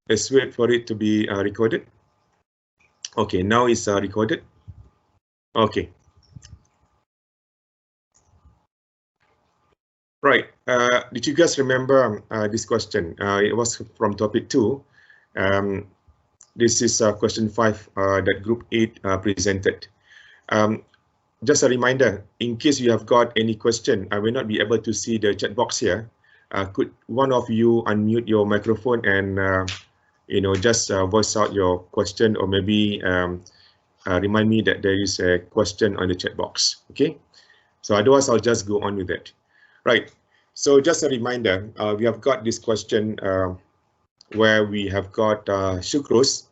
Let's wait for it to be recorded. Okay, now it's recorded. Okay. Right. Did you guys remember this question? It was from topic 2. This is question 5 that group 8 presented. Just a reminder, in case you have got any question, I will not be able to see the chat box here. Could one of you unmute your microphone and just voice out your question, or maybe remind me that there is a question on the chat box. Okay, so otherwise I'll just go on with that. Right, so just a reminder, we have got this question where we have got sucrose,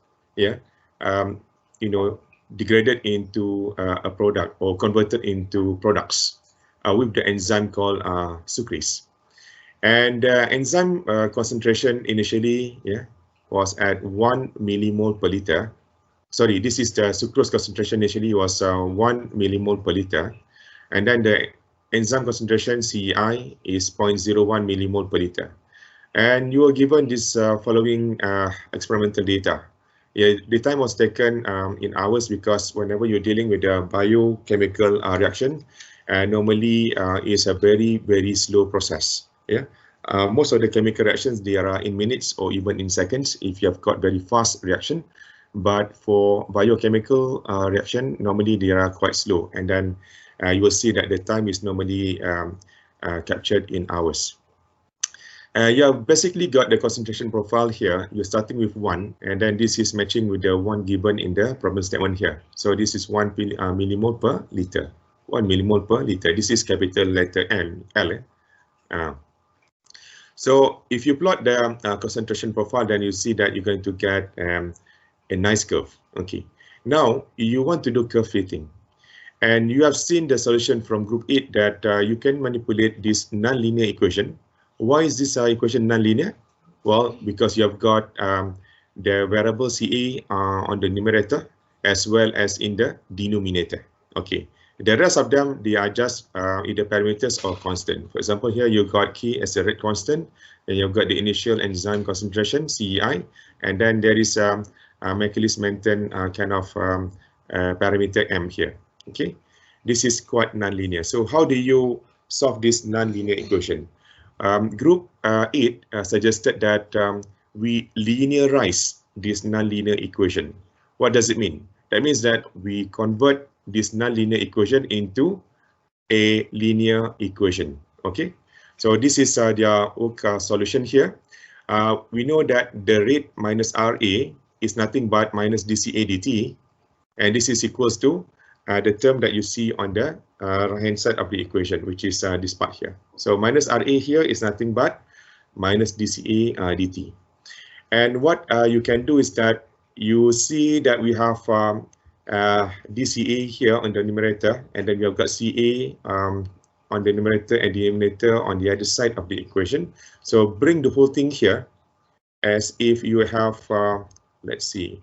degraded into a product or converted into products with the enzyme called sucrase. And enzyme concentration initially was at 1 millimole per liter. Sorry, this is the sucrose concentration initially was 1 millimole per liter. And then the enzyme concentration CEI is 0.01 millimole per liter. And you were given this following experimental data. The time was taken in hours because whenever you're dealing with a biochemical reaction, normally it's a very, very slow process. Most of the chemical reactions, they are in minutes or even in seconds if you have got very fast reaction. But for biochemical reaction, normally they are quite slow. And then you will see that the time is normally captured in hours. You have basically got the concentration profile here. You're starting with 1, and then this is matching with the 1 given in the problem statement here. So this is 1 millimole per liter. 1 millimole per liter. This is capital letter L. So if you plot the concentration profile, then you see that you're going to get a nice curve. Okay. Now you want to do curve fitting. And you have seen the solution from group 8 that you can manipulate this nonlinear equation. Why is this equation nonlinear? Well, because you have got the variable CA on the numerator as well as in the denominator. Okay. The rest of them, they are just either parameters or constant. For example, here you got K as a rate constant, and you've got the initial enzyme concentration, CEI, and then there is a Michaelis-Menten kind of parameter M here. Okay, this is quite nonlinear. So how do you solve this nonlinear equation? Group 8 suggested that we linearize this nonlinear equation. What does it mean? That means that we convert this nonlinear equation into a linear equation. Okay, so this is their work solution here. We know that the rate minus RA is nothing but minus dCA dt, and this is equals to the term that you see on the right-hand side of the equation, which is this part here. So minus RA here is nothing but minus dCA dt. And what you can do is that you see that we have dCA here on the numerator, and then we have got CA on the numerator and denominator on the other side of the equation. So bring the whole thing here as if you have, let's see,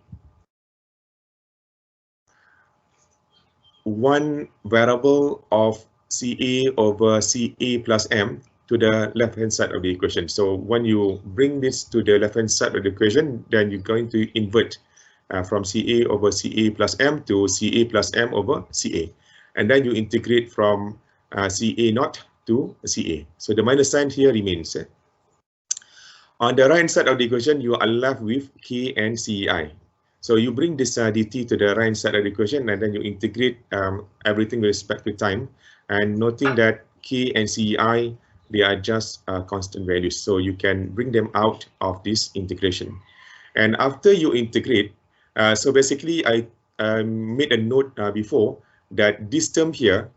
one variable of CA over CA plus M to the left-hand side of the equation. So when you bring this to the left-hand side of the equation, then you're going to invert from CA over CA plus M to CA plus M over CA. And then you integrate from CA naught to CA. So the minus sign here remains. On the right-hand side of the equation, you are left with K and CEI. So you bring this dt to the right-hand side of the equation, and then you integrate everything with respect to time. And noting that K and CEI, they are just constant values. So you can bring them out of this integration. And after you integrate, so basically I made a note before that this term here,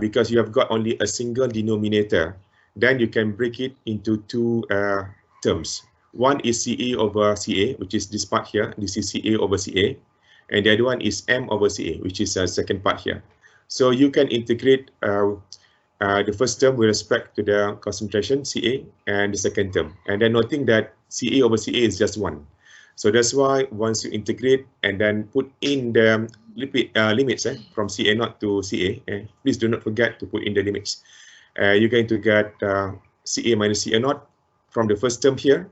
because you have got only a single denominator, then you can break it into two terms. One is CA over CA, which is this part here. This is CA over CA. And the other one is M over CA, which is the second part here. So you can integrate the first term with respect to the concentration, CA, and the second term. And then noting that CA over CA is just 1. So that's why once you integrate and then put in the limits from CA naught to CA, please do not forget to put in the limits. You're going to get CA minus CA naught from the first term here,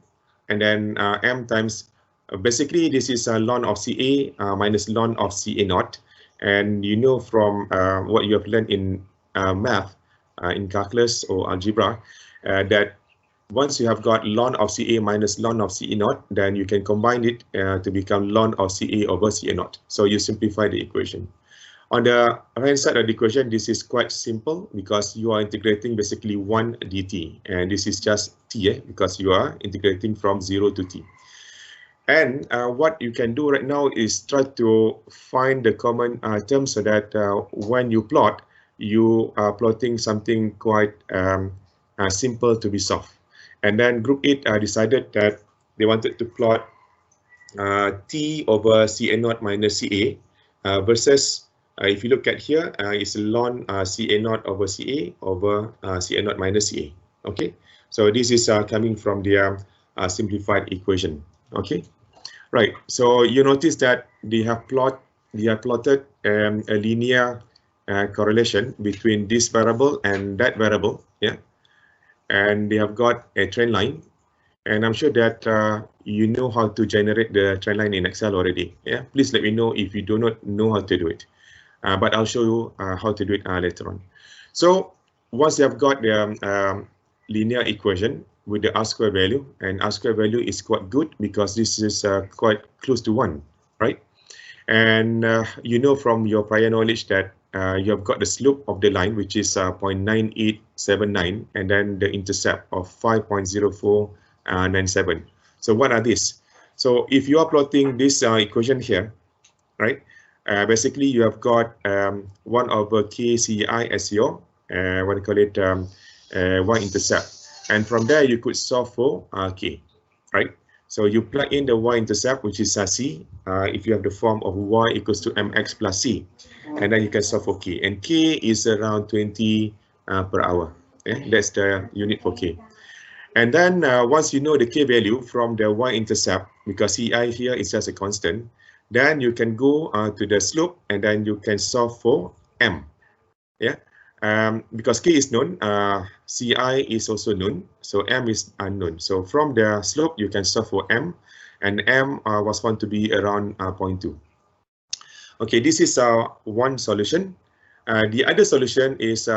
and then M times Basically, this is ln of CA minus ln of CA naught. And you know from what you have learned in math, in calculus or algebra, that once you have got ln of CA minus ln of CA naught, then you can combine it to become ln of CA over CA naught. So you simplify the equation. On the right-hand side of the equation, this is quite simple because you are integrating basically 1 dt, and this is just t, because you are integrating from 0 to t. And what you can do right now is try to find the common term so that when you plot, you are plotting something quite simple to be solved. And then group 8 decided that they wanted to plot t over CA naught minus CA versus, if you look at here, it's ln CA naught over CA over CA naught minus CA. Okay, so this is coming from their simplified equation. Okay, right. So you notice that they have plotted a linear correlation between this variable and that variable. Yeah, and they have got a trend line. And I'm sure that you know how to generate the trend line in Excel already. Yeah, please let me know if you do not know how to do it. But I'll show you how to do it later on. So once you have got the linear equation with the R-square value, and R-square value is quite good because this is quite close to 1, right? And you know from your prior knowledge that you have got the slope of the line, which is 0.9879, and then the intercept of 5.0497. So what are these? So if you are plotting this equation here, right? Basically, you have got 1 over KCI as your what do you call it, y-intercept, and from there you could solve for k, right? So you plug in the y-intercept, which is c, if you have the form of y equals to mx plus c, and then you can solve for k, and k is around 20 per hour. Yeah, that's the unit for k. And then once you know the k value from the y-intercept, because ci here is just a constant, then you can go to the slope, and then you can solve for m. Yeah, because k is known, ci is also known, so m is unknown. So from the slope, you can solve for m, and m was found to be around 0.2. Okay, this is one solution. The other solution is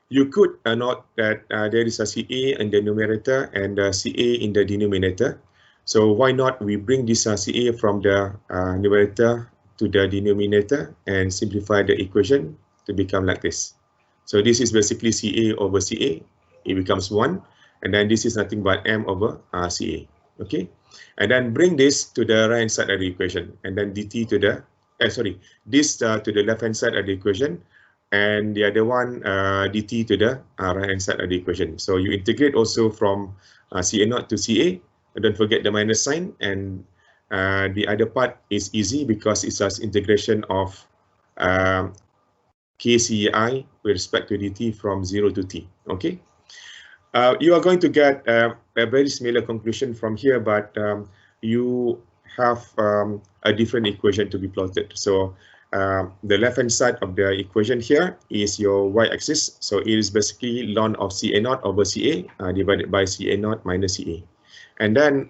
you could note that there is a CA in the numerator and CA in the denominator. So why not we bring this CA from the numerator to the denominator and simplify the equation to become like this. So this is basically CA over CA. It becomes 1. And then this is nothing but M over CA. Okay. And then bring this to the right hand side of the equation. And then dt to the, this to the left hand side of the equation. And the other one, dt to the right hand side of the equation. So you integrate also from CA naught to CA. Don't forget the minus sign, and the other part is easy because it's just integration of KCI with respect to dt from 0 to t. Okay, you are going to get a very similar conclusion from here, but you have a different equation to be plotted. So the left hand side of the equation here is your y-axis. So it is basically ln of CA naught over CA divided by CA naught minus CA. And then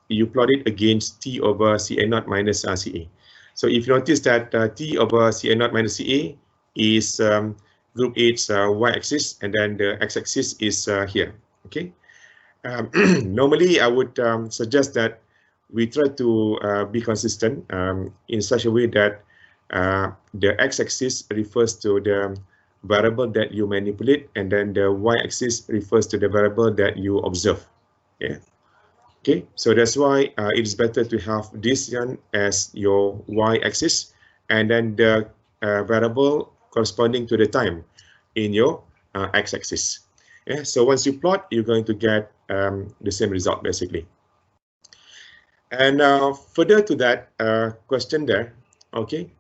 you plot it against t over CA naught minus CA. So if you notice that t over CA naught minus CA is group 8's y-axis, and then the x-axis is here. Okay. Normally, I would suggest that we try to be consistent in such a way that the x-axis refers to the variable that you manipulate, and then the y-axis refers to the variable that you observe. Yeah. Okay, so that's why it is better to have this one as your y-axis, and then the variable corresponding to the time in your x-axis. Yeah, so once you plot, you're going to get the same result basically. And further to that question there, okay,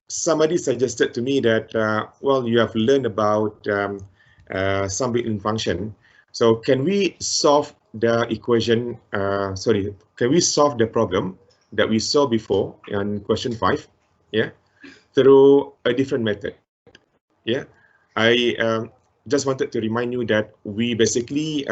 somebody suggested to me that, well, you have learned about some built-in function. So can we solve the equation, can we solve the problem that we saw before in question 5, yeah, through a different method? Yeah, I just wanted to remind you that we basically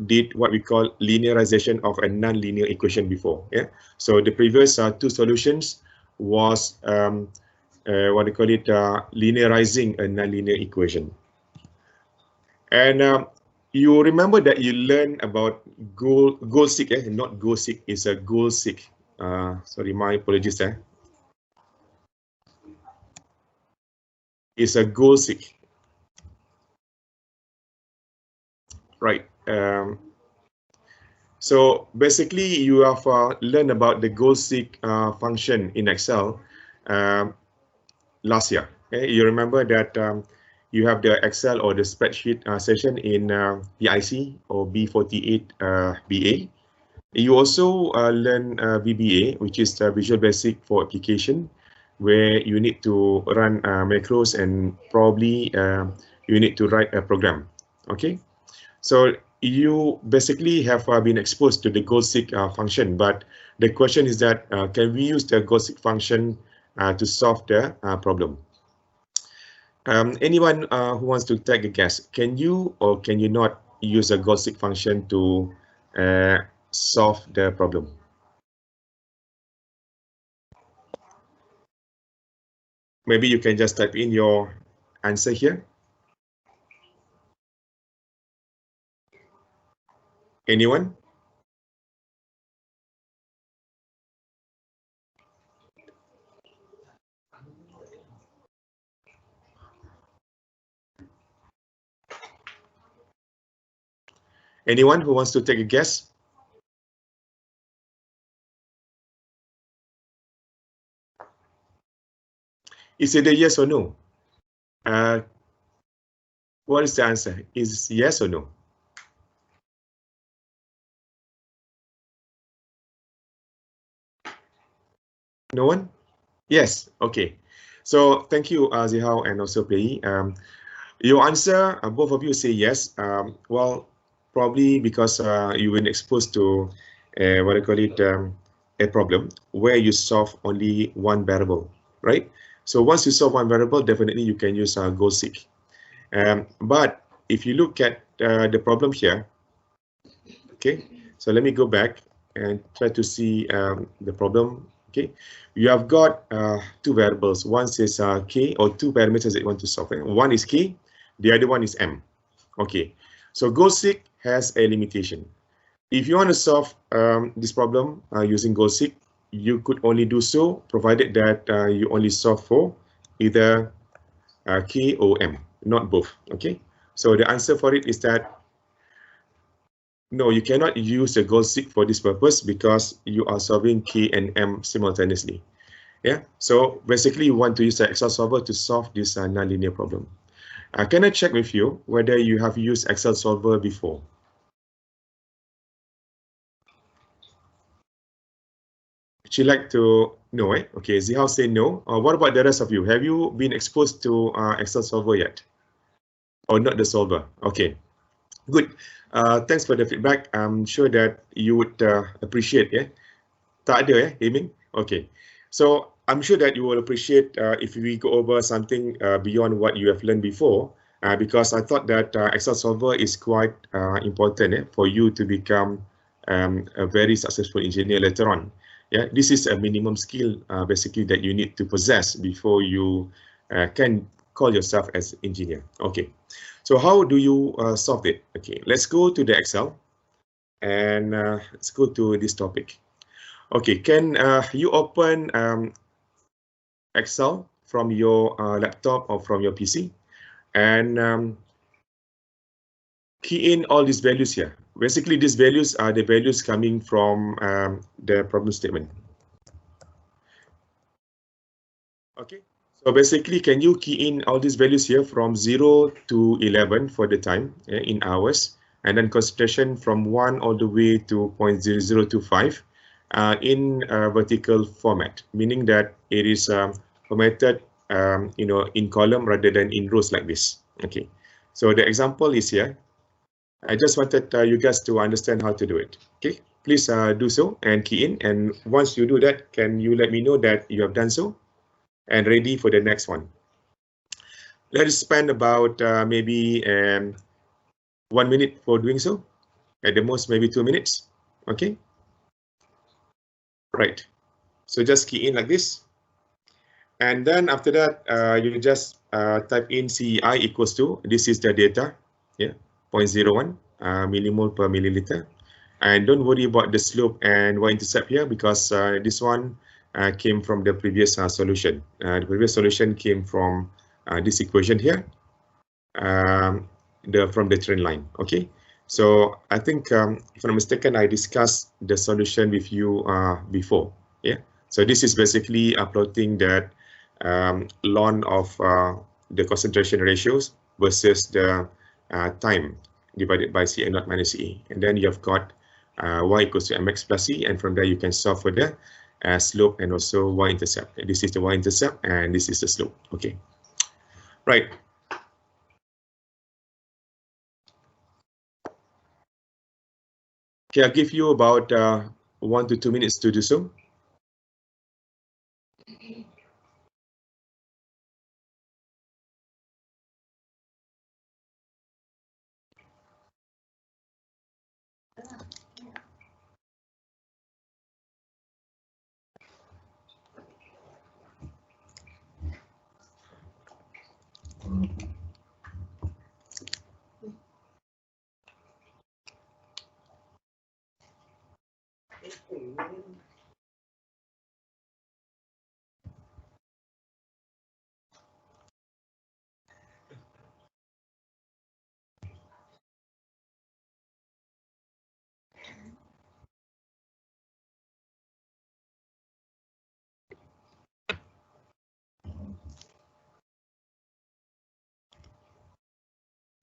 did what we call linearization of a non-linear equation before. Yeah. So the previous two solutions was what we call it, linearizing a non-linear equation. And you remember that you learned about goal-seek, not goal-seek, it's a goal-seek. Sorry, my apologies. It's a goal-seek. Right. So basically, you have learned about the goal-seek function in Excel last year. Okay? You remember that you have the Excel or the spreadsheet session in PIC or B48 BA. You also learn VBA, which is Visual Basic for Application, where you need to run macros and probably you need to write a program. Okay, so you basically have been exposed to the goal-seek function, but the question is that can we use the goal-seek function to solve the problem? Anyone who wants to take a guess, can you or can you not use a goal-seek function to solve the problem? Maybe you can just type in your answer here. Anyone? Anyone who wants to take a guess? Is it a yes or no? What is the answer? Is yes or no? No one? Yes. Okay. So thank you, Zihao and also Pei. Your answer, both of you say yes. Well, probably because you've been exposed to what I call it, a problem where you solve only one variable, right? So once you solve one variable, definitely you can use goal-seek. But if you look at the problem here, okay, so let me go back and try to see the problem. Okay, you have got two variables. One says k, or two parameters that you want to solve. One is k, the other one is m. Okay, so goal-seek has a limitation. If you want to solve this problem using goal-seek, you could only do so provided that you only solve for either k or m, not both. Okay, so the answer for it is that no, you cannot use the goal-seek for this purpose because you are solving k and m simultaneously. Yeah, so basically you want to use the Excel solver to solve this non-linear problem. Can I check with you whether you have used Excel solver before? Would you like to know? Okay, Zihao say no. What about the rest of you? Have you been exposed to Excel solver yet? Or not the solver? Okay, good. Thanks for the feedback. I'm sure that you would appreciate. Yeah, tak ada Heming? Okay, so I'm sure that you will appreciate if we go over something beyond what you have learned before, because I thought that Excel solver is quite important for you to become a very successful engineer later on. Yeah, this is a minimum skill basically that you need to possess before you can call yourself as engineer. Okay, so how do you solve it? Okay, let's go to the Excel and let's go to this topic. Okay, can you open Excel from your laptop or from your PC and key in all these values here. Basically, these values are the values coming from the problem statement. Okay, so basically, can you key in all these values here from 0 to 11 for the time in hours, and then concentration from 1 all the way to 0.0025 in vertical format, meaning that it is formatted in column rather than in rows like this. Okay, so the example is here. I just wanted you guys to understand how to do it. Okay, please do so and key in. And once you do that, can you let me know that you have done so and ready for the next one? Let us spend about maybe 1 minute for doing so. at the most maybe 2 minutes. Okay, right. So just key in like this, and then after that you just type in CEI equals to, this is the data, yeah, 0.01 millimole per milliliter. And don't worry about the slope and y-intercept here, because this one came from the previous solution. The previous solution came from this equation here, from the trend line. Okay, so I think if I'm not mistaken, I discussed the solution with you before. Yeah, so this is basically plotting that ln of the concentration ratios versus the time divided by Ca naught minus Ca, and then you have got y equals to mx plus c, and from there you can solve for the slope and also y-intercept. This is the y-intercept and this is the slope. Okay, right. Okay, I'll give you about 1 to 2 minutes to do so.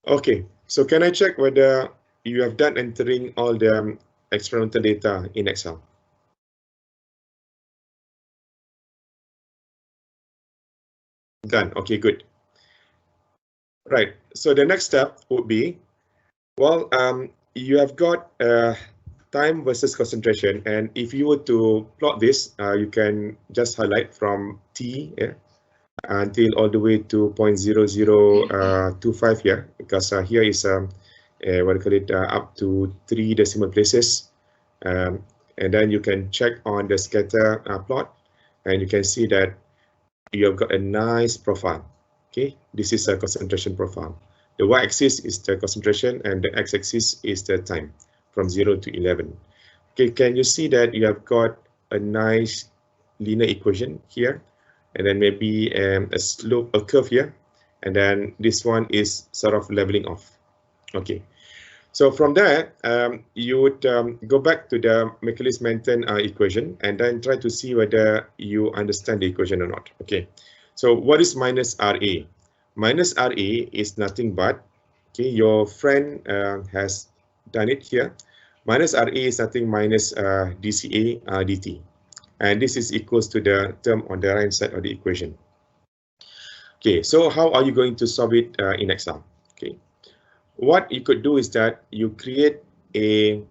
Okay, so can I check whether you have done entering all the experimental data in Excel? Done. Okay, good. Right. So the next step would be, well, you have got time versus concentration, and if you were to plot this, you can just highlight from T, yeah, until all the way to 0.0025 here, because here is what do you call it, up to 3 decimal places, and then you can check on the scatter plot, and you can see that you have got a nice profile. Okay, this is a concentration profile. The y-axis is the concentration and the x-axis is the time from 0 to 11. Okay, can you see that you have got a nice linear equation here, and then maybe a slope, a curve here, and then this one is sort of leveling off. Okay, so from there, you would go back to the Michaelis-Menten equation and then try to see whether you understand the equation or not. Okay, so what is minus RA? Minus RA is nothing but, okay, your friend has done it here. Minus RA is nothing minus dCA dt. And this is equals to the term on the right side of the equation. Okay, so how are you going to solve it in Excel? Okay, what you could do is that you create a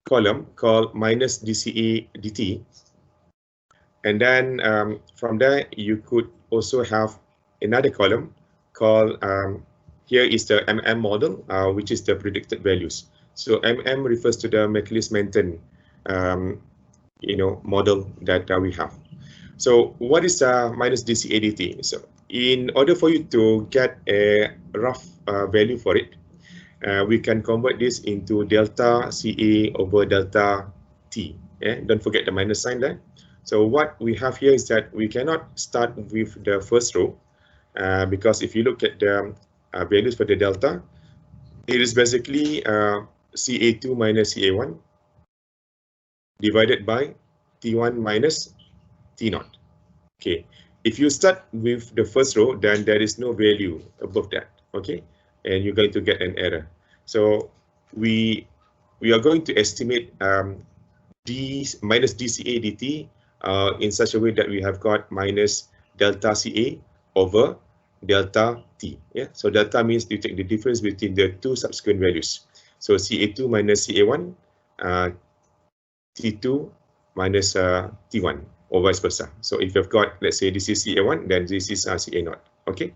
column called minus dCA dt, and then from there you could also have another column called here is the MM model, which is the predicted values. So MM refers to the Michaelis-Menten model that we have. So what is minus dCA dt? So in order for you to get a rough value for it, we can convert this into delta CA over delta T. Don't forget the minus sign there. So what we have here is that we cannot start with the first row because if you look at the values for the delta, it is basically CA2 minus CA1 divided by T1 minus T0. Okay, if you start with the first row, then there is no value above that. Okay, and you're going to get an error. So we are going to estimate d minus dCA dt in such a way that we have got minus delta CA over delta T. Yeah, so delta means you take the difference between the two subsequent values. So CA2 minus CA1, T2 minus T1, or vice versa. So if you've got, let's say this is CA1, then this is CA0. Okay,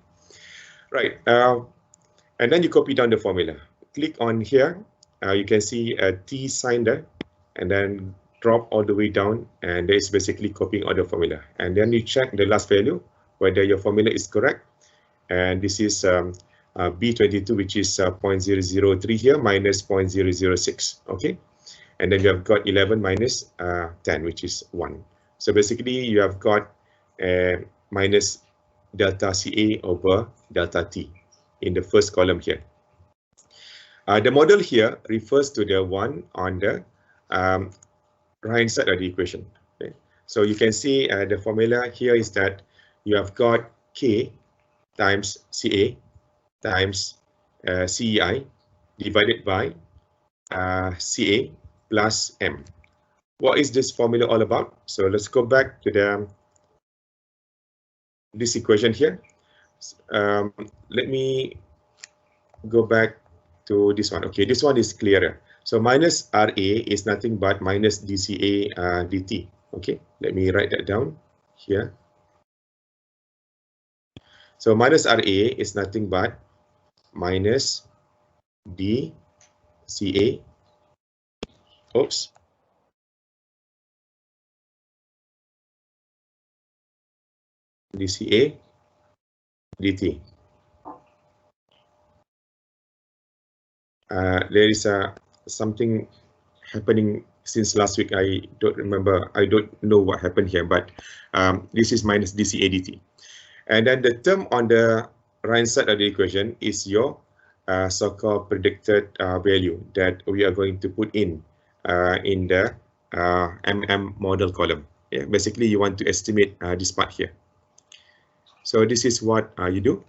right. And then you copy down the formula. Click on here you can see a T sign there, and then drop all the way down, and that is basically copying all the formula. And then you check the last value, whether your formula is correct. And this is B22, which is 0.003 here, minus 0.006, okay? And then you have got 11 minus 10, which is 1. So basically, you have got minus delta CA over delta T in the first column here. The model here refers to the one on the right-hand side of the equation. Okay? So you can see the formula here is that you have got K times CA times CEI divided by CA plus M. What is this formula all about? So let's go back to this equation here. Let me go back to this one. Okay, this one is clearer. So minus RA is nothing but minus DCA DT. Okay, let me write that down here. So minus RA is nothing but minus DCA. Oops. DCA DT. There is something happening since last week. I don't remember. I don't know what happened here, but this is minus DCA DT. And then the term on the right side of the equation is your so-called predicted value that we are going to put in the MM model column. Yeah, basically, you want to estimate this part here. So this is what you do.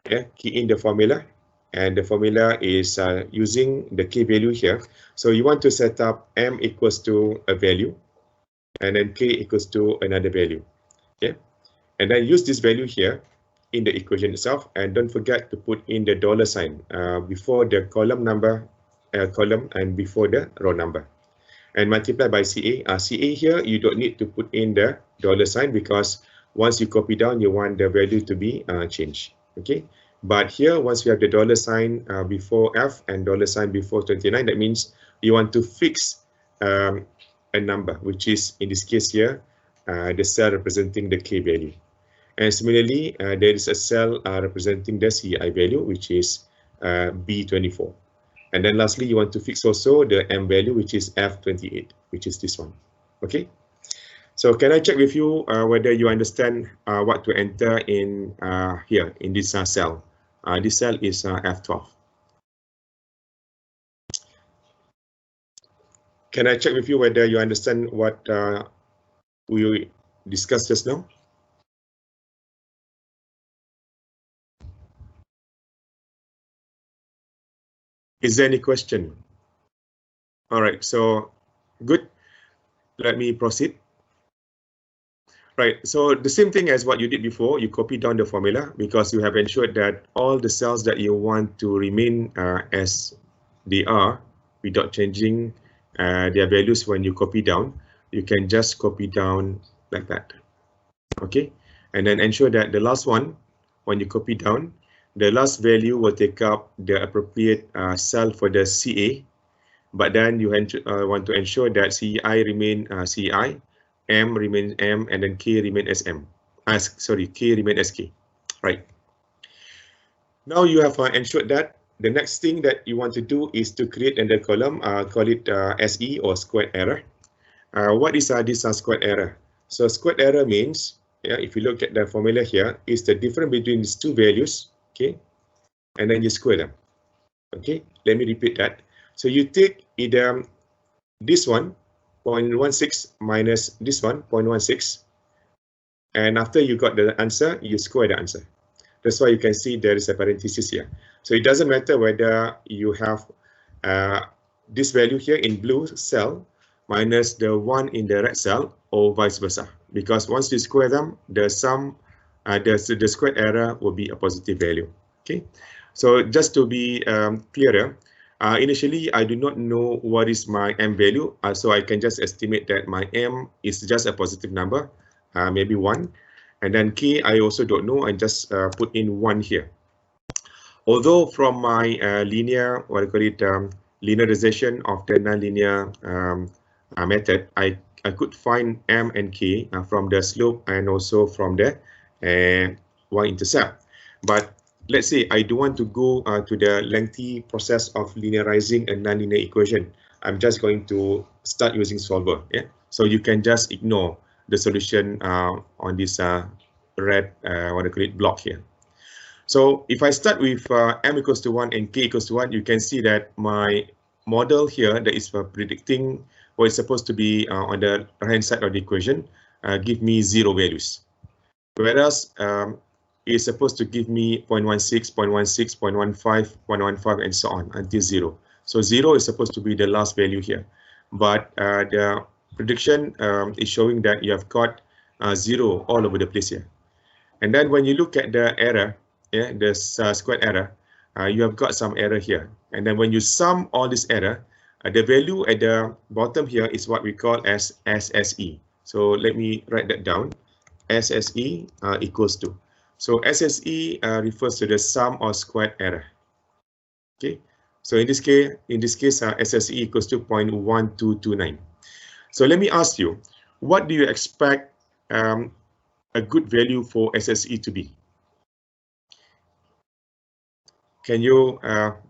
Yeah, key in the formula, and the formula is using the K value here. So you want to set up M equals to a value, and then K equals to another value. Okay, and then use this value here in the equation itself, and don't forget to put in the dollar sign before the column number, column, and before the row number, and multiply by CA. CA here, you don't need to put in the dollar sign because once you copy down, you want the value to be changed. Okay, but here once you have the dollar sign before F and dollar sign before 29, that means you want to fix a number, which is in this case here the cell representing the K value. And similarly, there is a cell representing the CI value, which is B24. And then lastly, you want to fix also the M value, which is F28, which is this one. Okay. So can I check with you whether you understand what to enter in here in this cell? This cell is F12. Can I check with you whether you understand what we discussed just now? Is there any question? All right, so good. Let me proceed. Right, so the same thing as what you did before, you copy down the formula because you have ensured that all the cells that you want to remain as they are without changing their values when you copy down. You can just copy down like that. Okay, and then ensure that the last one, when you copy down, the last value will take up the appropriate cell for the CA, but then you want to ensure that CI remain CI, M remains M, and then K remain as M. K remain as K. Right. Now you have ensured that the next thing that you want to do is to create another column, call it SE or squared error. What is this squared error? So squared error means, yeah, if you look at the formula here, is the difference between these two values, okay, and then you square them. Okay, let me repeat that. So you take either this one, 0.16 minus this one, 0.16, and after you got the answer, you square the answer. That's why you can see there is a parenthesis here. So it doesn't matter whether you have this value here in blue cell minus the one in the red cell or vice versa, because once you square them, the sum, the squared error will be a positive value. Okay, so just to be clearer, initially I do not know what is my M value, so I can just estimate that my M is just a positive number, maybe 1, and then K I also don't know, and just put in 1 here. Although from my linear, what I call it, linearization of the nonlinear method, I could find m and k from the slope and also from the y-intercept. But let's say I don't want to go to the lengthy process of linearizing a nonlinear equation. I'm just going to start using solver. Yeah, so you can just ignore the solution on this red what I call it block here. So if I start with m equals to 1 and k equals to 1, you can see that my model here that is for predicting what is supposed to be on the right-hand side of the equation give me 0 values. Whereas it's supposed to give me 0.16, 0.16, 0.15, 0.15, and so on until 0. So 0 is supposed to be the last value here. But the prediction is showing that you have got 0 all over the place here. And then when you look at the error, yeah, the squared error, you have got some error here. And then when you sum all this error, the value at the bottom here is what we call as SSE. So let me write that down. SSE equals to. So SSE refers to the sum of squared error. Okay. So in this case, SSE equals to 0.1229. So let me ask you, what do you expect a good value for SSE to be? Can you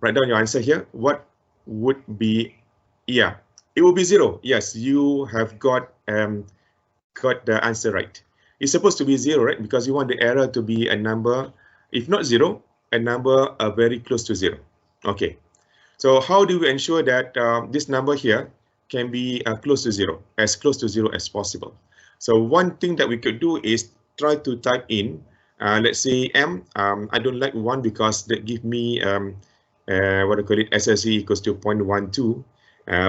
write down your answer here? What would be? Yeah, it will be 0. Yes, you have got the answer right. It's supposed to be 0, right? Because you want the error to be a number, if not 0, a number very close to 0. Okay. So how do we ensure that this number here can be close to 0, as close to 0 as possible? So one thing that we could do is try to type in, let's say m. I don't like 1 because that give me what I call it, SSE equals to 0.12.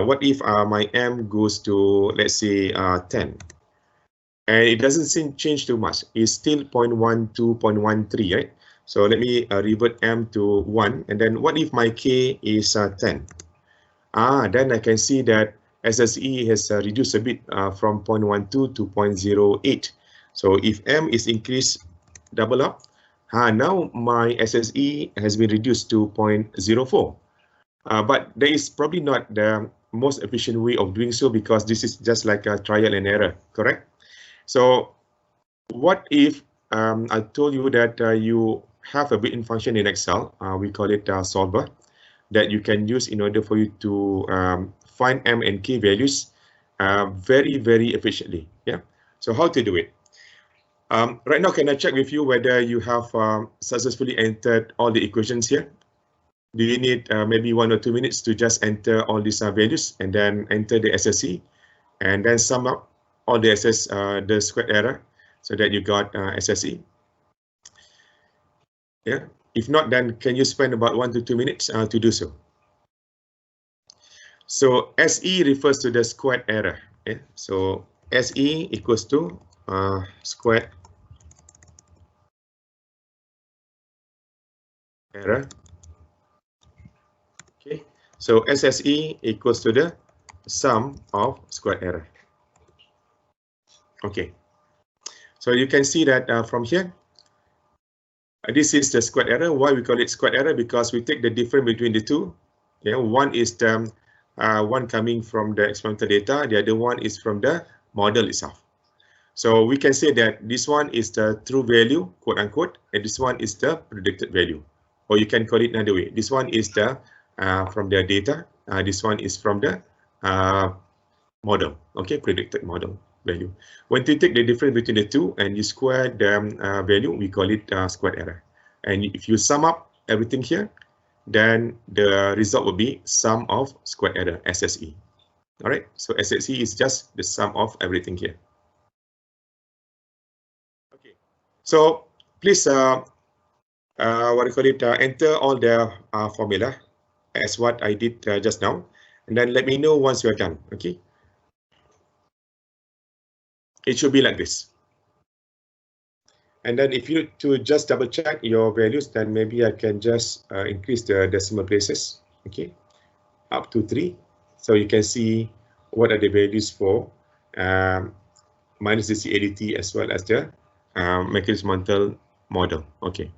What if my m goes to, let's say 10? And it doesn't change too much. It's still 0.12, 0.13, right? So let me revert m to 1. And then what if my k is 10? Then I can see that SSE has reduced a bit from 0.12 to 0.08. So if m is increased double up, now my SSE has been reduced to 0.04. But that is probably not the most efficient way of doing so, because this is just like a trial and error, correct? So what if I told you that you have a built-in function in Excel, we call it solver, that you can use in order for you to find m and k values very, very efficiently. Yeah. So how to do it? Right now, can I check with you whether you have successfully entered all the equations here? Do you need maybe 1 or 2 minutes to just enter all these values and then enter the SSE and then sum up all the the squared error so that you got SSE? Yeah. If not, then can you spend about 1 to 2 minutes to do so? So SE refers to the squared error. Yeah? So SE equals to squared error. Okay. So SSE equals to the sum of squared error. Okay. So you can see that from here, this is the squared error. Why we call it squared error? Because we take the difference between the two. Yeah, one is the one coming from the experimental data, the other one is from the model itself. So we can say that this one is the true value, quote unquote, and this one is the predicted value. Or you can call it another way. This one is the from the data. This one is from the model. Okay, predicted model value. When you take the difference between the two and you square the value, we call it squared error. And if you sum up everything here, then the result will be sum of squared error, SSE. All right, so SSE is just the sum of everything here. Okay, so please, what do you call it, enter all the formula as what I did just now, and then let me know once you're done, okay? It should be like this. And then if you to just double check your values, then maybe I can just increase the decimal places, okay, up to 3. So you can see what are the values for minus the CADT as well as the mechanismal model, okay.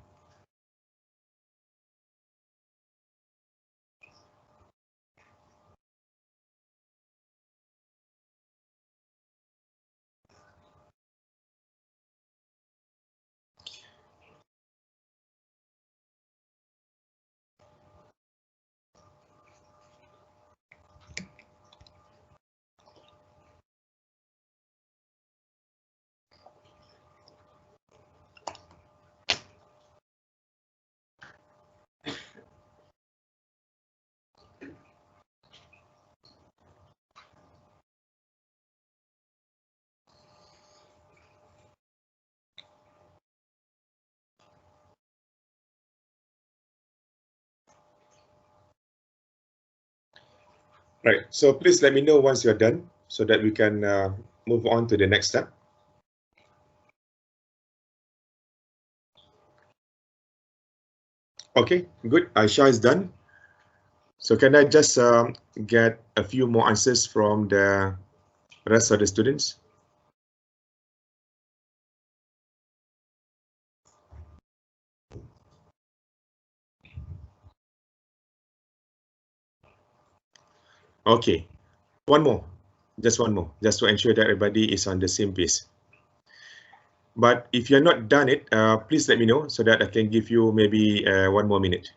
Right, so please let me know once you're done so that we can move on to the next step. Okay, good. Aisha is done. So can I just get a few more answers from the rest of the students? Okay, one more, just one more, just to ensure that everybody is on the same pace. But if you're not done it, please let me know so that I can give you maybe 1 more minute.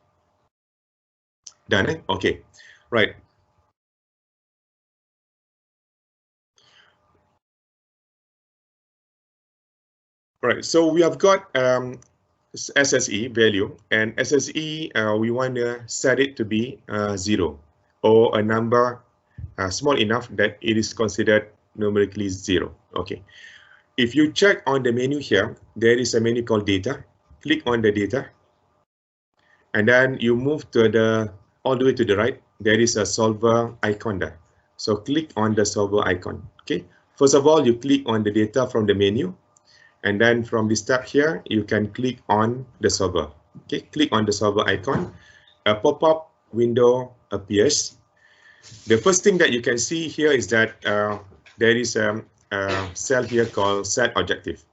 Done, eh? Okay, right. Right, so we have got SSE value, and SSE, we want to set it to be 0 or a number small enough that it is considered numerically 0. Okay. If you check on the menu here, there is a menu called data. Click on the data, and then you move to the all the way to the right. There is a solver icon there. So click on the solver icon. Okay. First of all, you click on the data from the menu, and then from this tab here, you can click on the solver. Okay. Click on the solver icon. A pop-up window appears. The first thing that you can see here is that there is a cell here called set objective.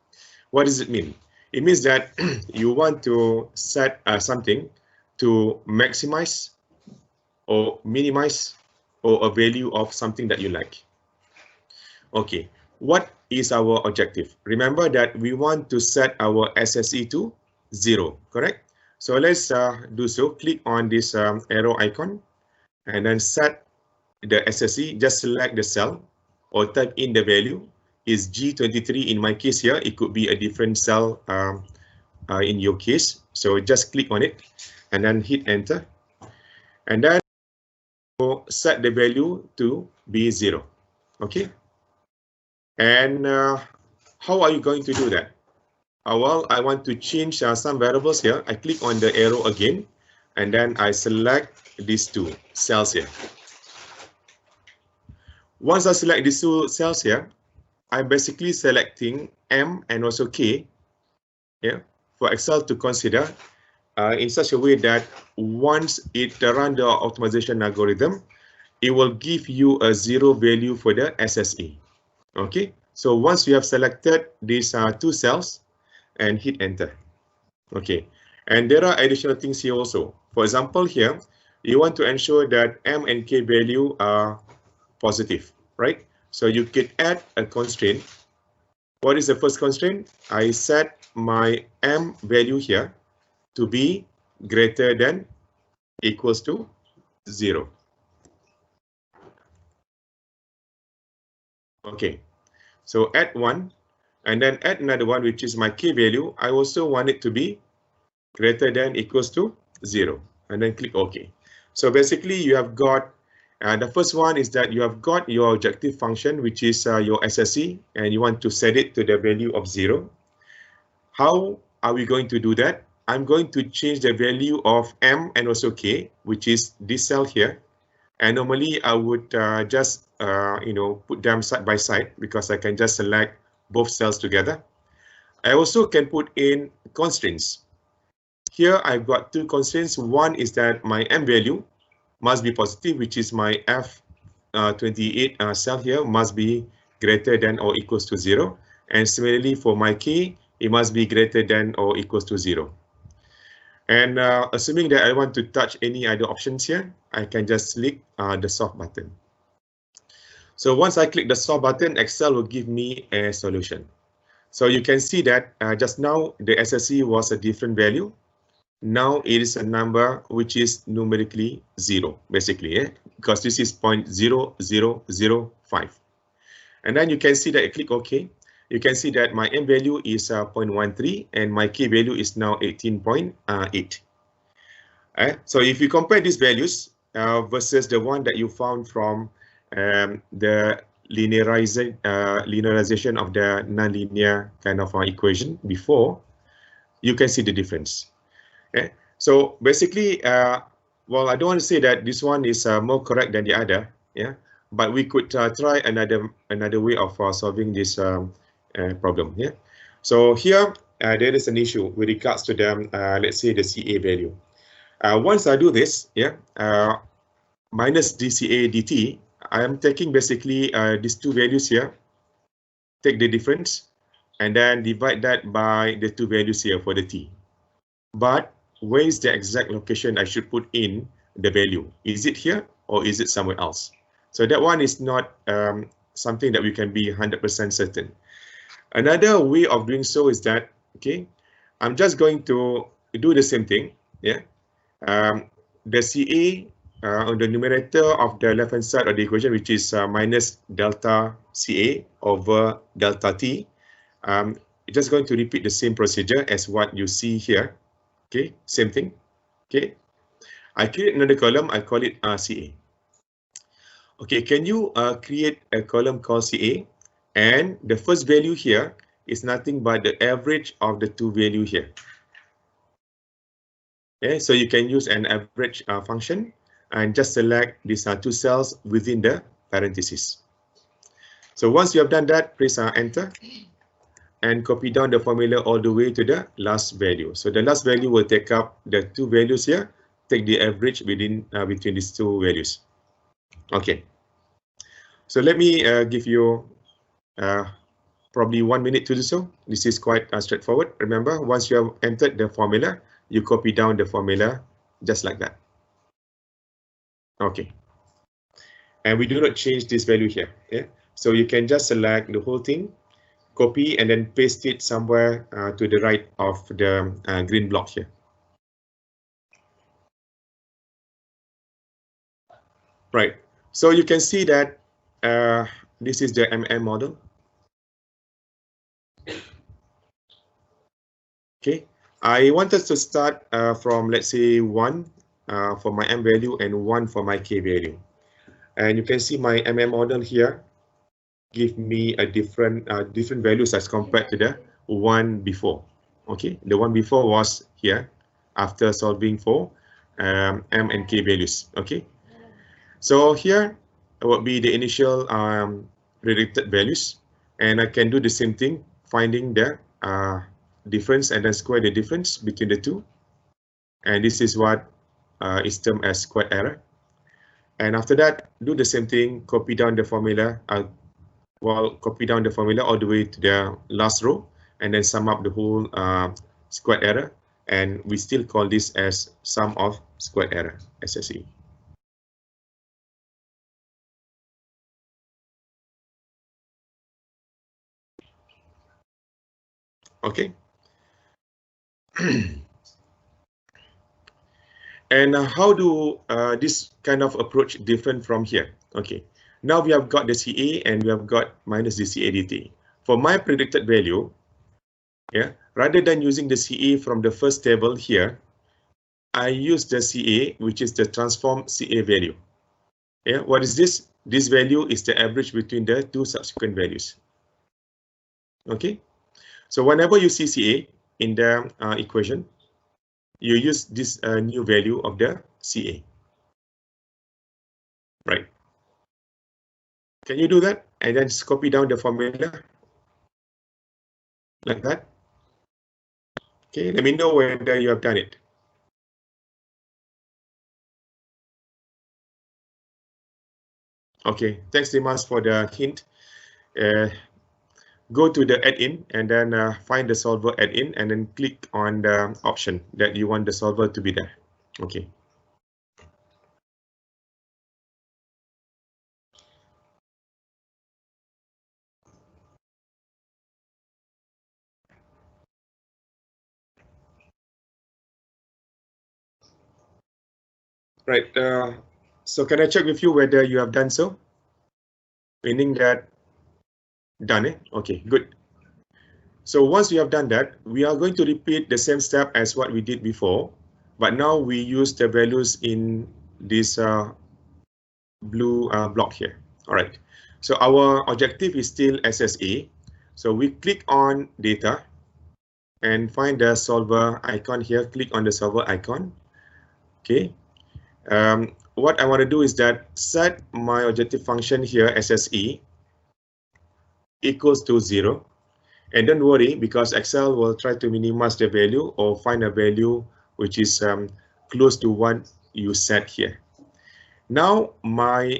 What does it mean? It means that you want to set something to maximize or minimize or a value of something that you like. Okay, what is our objective? Remember that we want to set our SSE to 0, correct? So let's do so. Click on this arrow icon and then set the SSE. Just select the cell or type in the value. Is G23 in my case here? It could be a different cell in your case. So just click on it and then hit enter. And then set the value to be 0. Okay. And how are you going to do that? Well, I want to change some variables here. I click on the arrow again, and then I select these two cells here. Once I select these two cells here, I'm basically selecting M and also K, yeah, for Excel to consider in such a way that once it runs the optimization algorithm, it will give you a 0 value for the SSE. Okay, so once you have selected these two cells and hit enter. Okay, and there are additional things here also. For example, here, you want to ensure that M and K value are positive, right? So you could add a constraint. What is the first constraint? I set my M value here to be greater than equals to 0. Okay, so add one and then add another one, which is my K value. I also want it to be greater than equals to 0 and then click OK. So basically you have got the first one is that you have got your objective function, which is your SSE, and you want to set it to the value of 0. How are we going to do that? I'm going to change the value of M and also K, which is this cell here. And normally I would just put them side by side because I can just select both cells together. I also can put in constraints. Here I've got two constraints. One is that my M value must be positive, which is my F28 cell here must be greater than or equals to 0. And similarly for my K, it must be greater than or equals to 0. And assuming that I want to touch any other options here, I can just click the solve button. So once I click the solve button, Excel will give me a solution. So you can see that just now the SSE was a different value. Now it is a number which is numerically 0, basically, because this is 0.0005. And then you can see that I click OK. You can see that my M value is 0.13 and my K value is now 18.8. So if you compare these values versus the one that you found from the linearization of the nonlinear kind of equation before, you can see the difference. So basically, well, I don't want to say that this one is more correct than the other, Yeah, but we could try another way of solving this problem. Yeah, so here there is an issue with regards to the let's say the CA value. Once I do this, yeah, minus dCA dt, I am taking basically these two values here, take the difference, and then divide that by the two values here for the t. But where is the exact location I should put in the value? Is it here or is it somewhere else? So that one is not something that we can be 100% certain. Another way of doing so is that, okay, I'm just going to do the same thing. Yeah, the CA on the numerator of the left hand side of the equation, which is minus delta CA over delta T. Just going to repeat the same procedure as what you see here. Okay, same thing. Okay, I create another column. I call it CA. Okay, can you create a column called CA? And the first value here is nothing but the average of the two value here. Okay, so you can use an average function and just select these two cells within the parentheses. So once you have done that, press enter and copy down the formula all the way to the last value. So the last value will take up the two values here, take the average within between these two values. Okay. So let me give you probably 1 minute to do so. This is quite straightforward. Remember, once you have entered the formula, you copy down the formula just like that. Okay. And we do not change this value here. Yeah. So you can just select the whole thing, copy, and then paste it somewhere to the right of the green block here. Right. So you can see that this is the MM model. Okay. I want us to start from, let's say, 1 for my M value and 1 for my K value. And you can see my MM model here give me a different values as compared to the one before. Okay, the one before was here after solving for M and K values. Okay, so here would be the initial predicted values, and I can do the same thing, finding the difference and then square the difference between the two, and this is what is termed as squared error. And after that, do the same thing, copy down the formula. Copy down the formula all the way to the last row, and then sum up the whole squared error, and we still call this as sum of squared error, SSE. Okay. And how do this kind of approach different from here? Okay. Now we have got the CA and we have got minus the CA dt. For my predicted value, yeah, rather than using the CA from the first table here, I use the CA, which is the transform CA value. Yeah, what is this? This value is the average between the two subsequent values. Okay, so whenever you see CA in the equation, you use this new value of the CA. Right. Can you do that? And then just copy down the formula like that. Okay, let me know whether you have done it. Okay, thanks Dimas for the hint. Go to the add-in and then find the solver add-in and then click on the option that you want the solver to be there. Okay. Right. So can I check with you whether you have done so? Meaning that done it. Okay, good. So once you have done that, we are going to repeat the same step as what we did before, but now we use the values in this blue block here. All right. So our objective is still SSA. So we click on data and find the solver icon here. Click on the solver icon. Okay. what I want to do is that set my objective function here, SSE, equals to 0. And don't worry, because Excel will try to minimize the value or find a value which is close to what you set here. Now my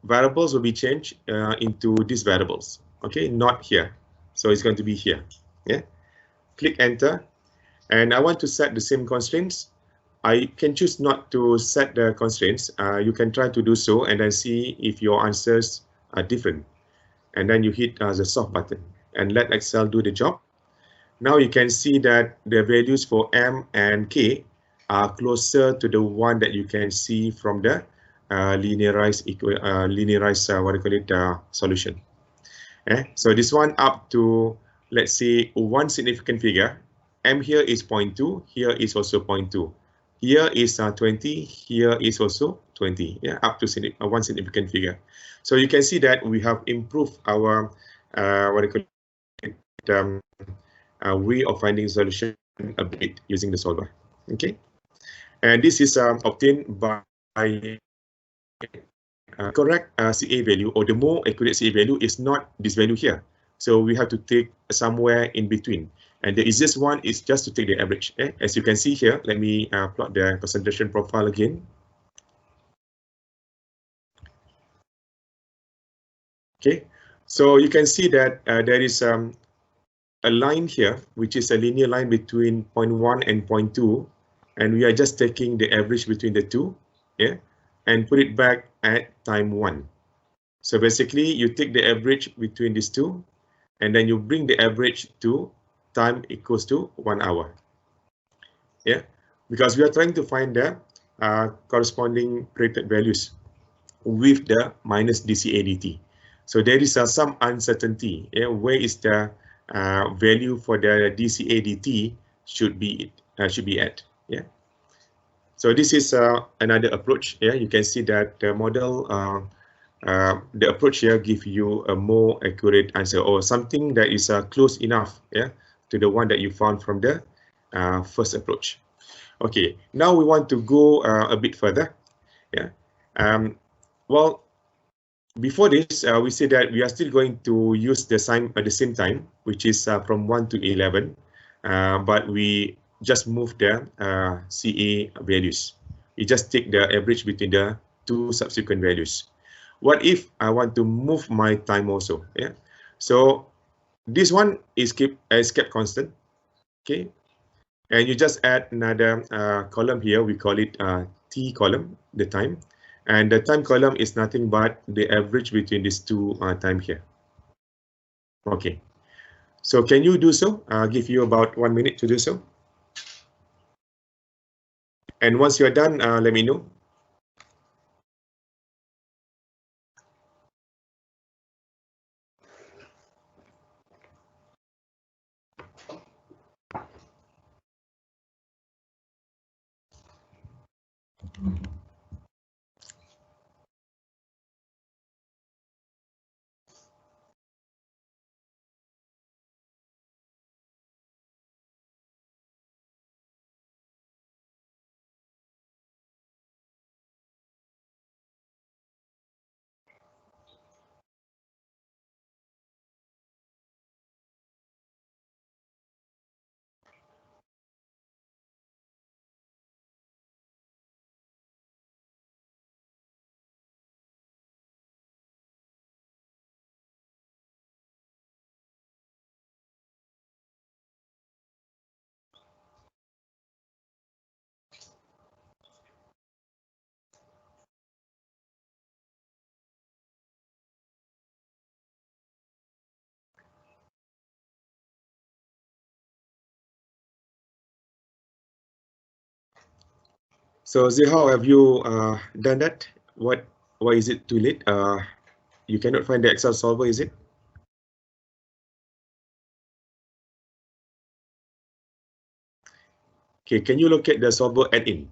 variables will be changed into these variables. Okay, not here. So it's going to be here. Yeah. Click enter. And I want to set the same constraints. I can choose not to set the constraints. You can try to do so and then see if your answers are different. And then you hit the solve button and let Excel do the job. Now you can see that the values for M and K are closer to the one that you can see from the linearized solution. So this one up to, let's say, one significant figure. M here is 0.2, here is also 0.2. Here is 20, here is also 20, yeah, up to one significant figure. So you can see that we have improved our way of finding solution a bit using the solver. Okay, and this is obtained by correct CA value, or the more accurate CA value is not this value here. So we have to take somewhere in between. And the easiest one is just to take the average. As you can see here, let me plot the concentration profile again. Okay, so you can see that there is a line here, which is a linear line between 0.1 and 0.2. And we are just taking the average between the two, yeah, and put it back at time 1. So basically, you take the average between these two, and then you bring the average to time equals to 1 hour. Yeah, because we are trying to find the corresponding predicted values with the minus dCAdt. So there is some uncertainty. Yeah, where is the value for the dCAdt should be at. Yeah. So this is another approach. Yeah, you can see that the model, the approach here gives you a more accurate answer, or something that is close enough, yeah, to the one that you found from the first approach. Okay, now we want to go a bit further. Yeah. Well, before this, we say that we are still going to use the sign at the same time, which is from 1 to 11, but we just move the CA values. We just take the average between the two subsequent values. What if I want to move my time also? Yeah. So this one is kept constant. Okay. And you just add another column here. We call it T column, the time. And the time column is nothing but the average between these two time here. Okay. So can you do so? I'll give you about 1 minute to do so. And once you're done, let me know. So Zihao, have you done that? Why is it too late? You cannot find the Excel solver, is it? Okay, can you locate the solver add-in?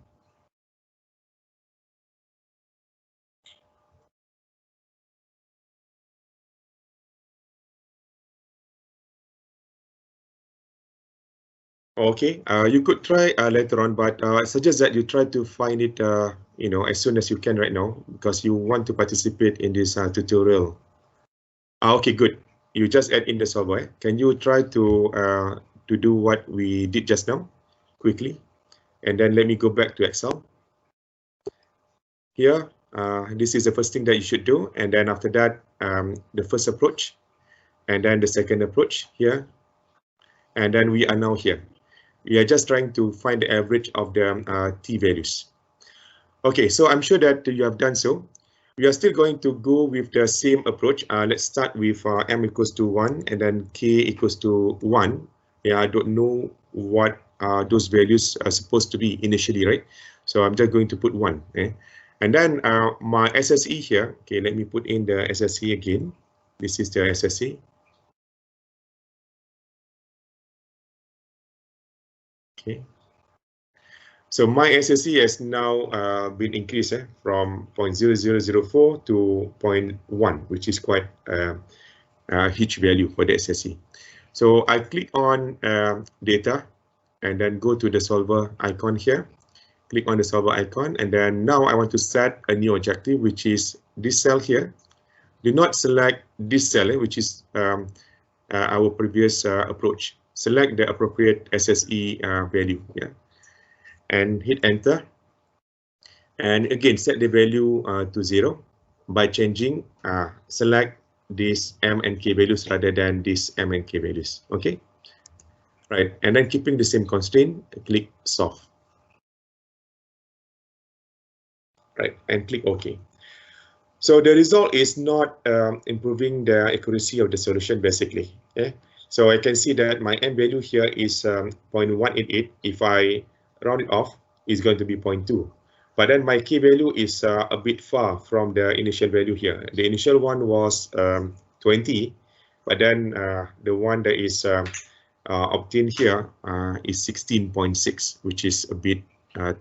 Okay, you could try later on, but I suggest that you try to find it, as soon as you can right now, because you want to participate in this tutorial. Okay, good. You just add in the solver. Can you try to do what we did just now, quickly, and then let me go back to Excel. Here, this is the first thing that you should do, and then after that, the first approach, and then the second approach here, and then we are now here. We are just trying to find the average of the t values. Okay, so I'm sure that you have done so. We are still going to go with the same approach. Let's start with m equals to 1 and then k equals to 1. Yeah, I don't know what those values are supposed to be initially, right? So I'm just going to put 1. And then my SSE here, okay, let me put in the SSE again. This is the SSE. Okay. So my SSE has now been increased from 0.0004 to 0.1, which is quite a huge value for the SSE. So I click on data and then go to the solver icon here. Click on the solver icon, and then now I want to set a new objective, which is this cell here. Do not select this cell, which is our previous approach. Select the appropriate SSE value, yeah, and hit enter. And again, set the value to 0 by changing select these m and k values rather than these m and k values. Okay, right, and then keeping the same constraint, click solve. Right, and click OK. So the result is not improving the accuracy of the solution, basically. Okay, so I can see that my m value here is 0.188. If I round it off, it's going to be 0.2. But then my k value is a bit far from the initial value here. The initial one was 20, but then the one that is obtained here is 16.6, which is a bit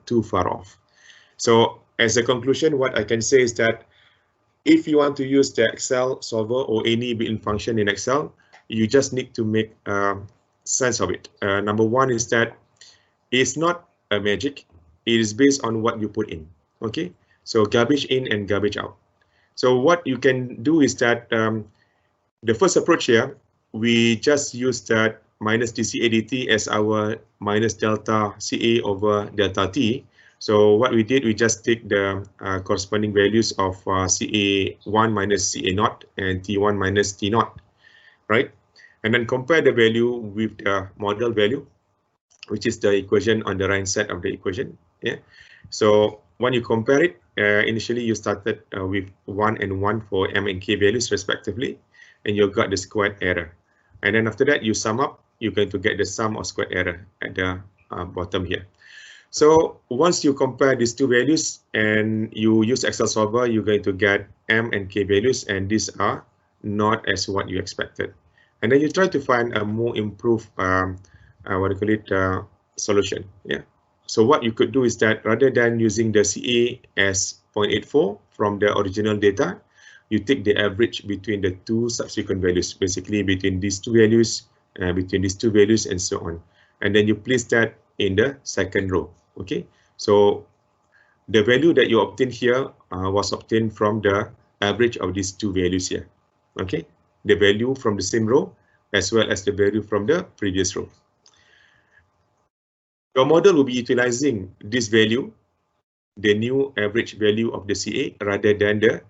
too far off. So as a conclusion, what I can say is that if you want to use the Excel solver or any built-in function in Excel, you just need to make sense of it. Number one is that it's not a magic. It is based on what you put in. Okay, so garbage in and garbage out. So what you can do is that the first approach here, we just use that minus dCA dt as our minus delta CA over delta T. So what we did, we just take the corresponding values of CA1 minus CA0 and T1 minus T0, right? And then compare the value with the model value, which is the equation on the right side of the equation. Yeah. So when you compare it, initially you started with 1 and 1 for m and k values respectively, and you got the squared error. And then after that, you sum up, you're going to get the sum of squared error at the bottom here. So once you compare these two values and you use Excel solver, you're going to get m and k values, and these are not as what you expected. And then you try to find a more improved solution. Yeah. So what you could do is that rather than using the CA as 0.84 from the original data, you take the average between the two subsequent values, basically between these two values, and so on. And then you place that in the second row. Okay, so the value that you obtained here was obtained from the average of these two values here. Okay, the value from the same row as well as the value from the previous row. Your model will be utilizing this value, the new average value of the CA, rather than the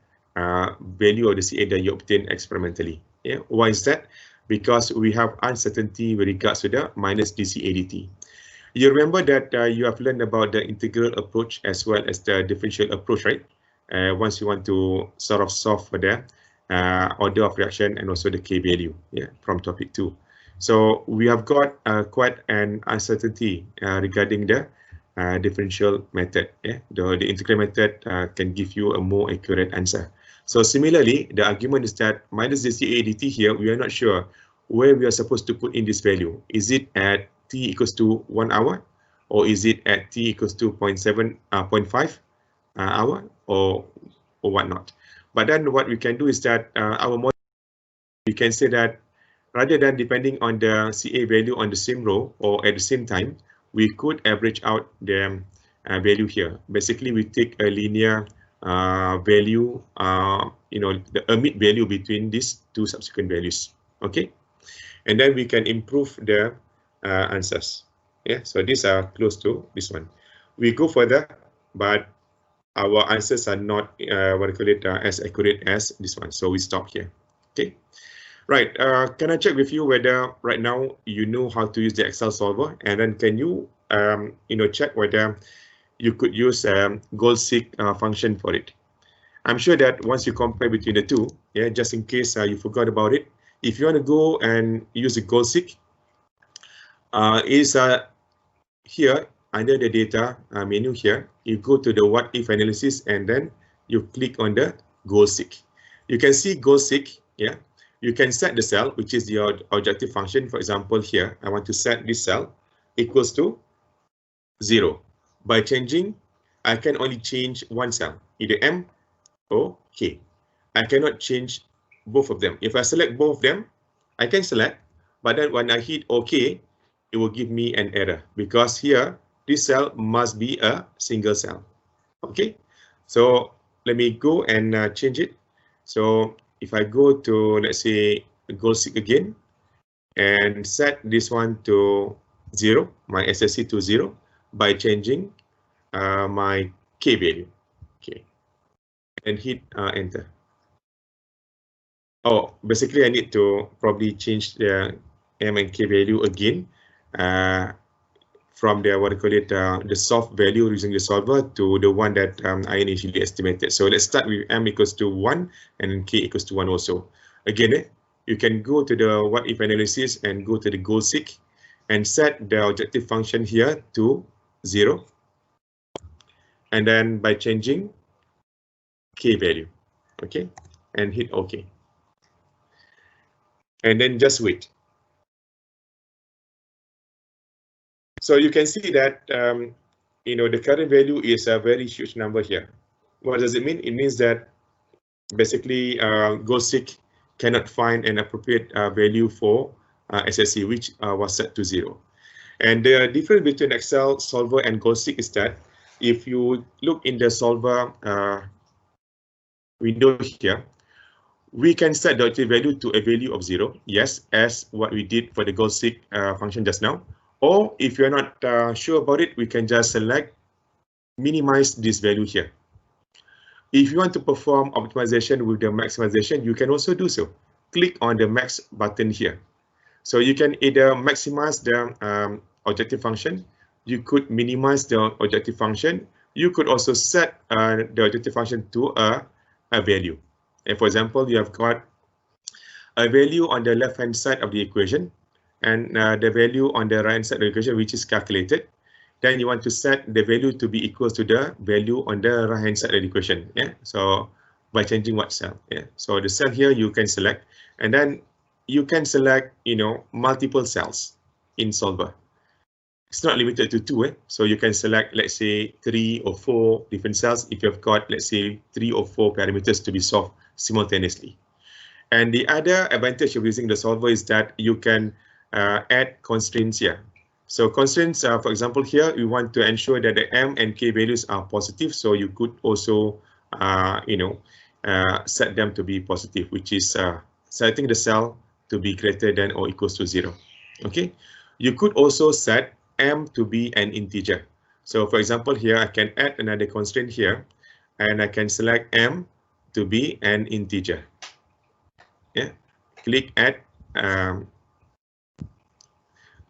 value of the CA that you obtain experimentally. Yeah, why is that? Because we have uncertainty with regards to the minus dCA dt. You remember that you have learned about the integral approach as well as the differential approach, right? Once you want to sort of solve for the order of reaction and also the k value, yeah, from topic 2. So we have got quite an uncertainty regarding the differential method. Yeah? The integral method can give you a more accurate answer. So similarly, the argument is that minus dCA dt here, we are not sure where we are supposed to put in this value. Is it at t equals to 1 hour, or is it at t equals to 0.5 hour, or whatnot? But then what we can do is that our model, we can say that rather than depending on the CA value on the same row or at the same time, we could average out the value here. Basically, we take a linear value, the mid value between these two subsequent values. Okay, and then we can improve the answers. Yeah, so these are close to this one. We go further, but our answers are not as accurate as this one. So we stop here. Okay. Right. Can I check with you whether right now you know how to use the Excel solver, and then can you check whether you could use goal-seek function for it? I'm sure that once you compare between the two, yeah, just in case you forgot about it, if you want to go and use the goal-seek, is here under the data menu here, you go to the what if analysis and then you click on the goal-seek. You can see goal-seek, yeah. You can set the cell, which is your objective function. For example, here, I want to set this cell equals to 0. By changing, I can only change one cell, either M or K. I cannot change both of them. If I select both of them, I can select, but then when I hit OK, it will give me an error because here, this cell must be a single cell. Okay, so let me go and change it. So if I go to, let's say, goal-seek again and set this one to 0, my SSC to 0, by changing my K value, okay, and hit enter. Oh, basically I need to probably change the M and K value again from the the soft value using the solver to the one that I initially estimated. So let's start with M equals to 1 and K equals to 1 also. Again, you can go to the what if analysis and go to the goal-seek and set the objective function here to 0. And then by changing K value, okay, and hit OK. And then just wait. So you can see that, the current value is a very huge number here. What does it mean? It means that basically goal-seek cannot find an appropriate value for SSC, which was set to 0. And the difference between Excel solver and goal-seek is that if you look in the solver window here, we can set the objective value to a value of 0, yes, as what we did for the goal-seek function just now. Or if you're not sure about it, we can just select minimize this value here. If you want to perform optimization with the maximization, you can also do so. Click on the max button here. So you can either maximize the objective function, you could minimize the objective function, you could also set the objective function to a value. And for example, you have got a value on the left-hand side of the equation, and the value on the right-hand side of the equation, which is calculated. Then you want to set the value to be equal to the value on the right-hand side of the equation. Yeah. So by changing what cell? Yeah. So the cell here you can select, and then you can select, multiple cells in solver. It's not limited to 2. So you can select, let's say, 3 or 4 different cells if you've got, let's say, 3 or 4 parameters to be solved simultaneously. And the other advantage of using the solver is that you can add constraints here. So constraints, for example, here we want to ensure that the M and K values are positive. So you could also, set them to be positive, which is setting the cell to be greater than or equals to 0. Okay. You could also set M to be an integer. So for example, here I can add another constraint here, and I can select M to be an integer. Yeah. Click add.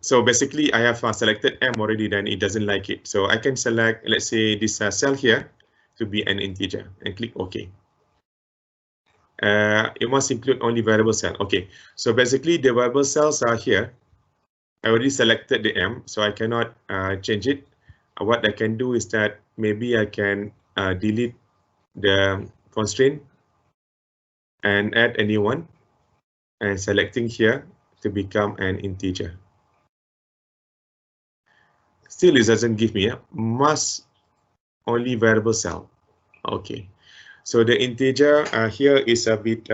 So basically, I have selected M already, then it doesn't like it. So I can select, let's say, this cell here to be an integer and click OK. It must include only variable cell. Okay, so basically the variable cells are here. I already selected the M, so I cannot change it. What I can do is that maybe I can delete the constraint and add a new one and selecting here to become an integer. Still, it doesn't give me a must only variable cell. Okay, so the integer here is a bit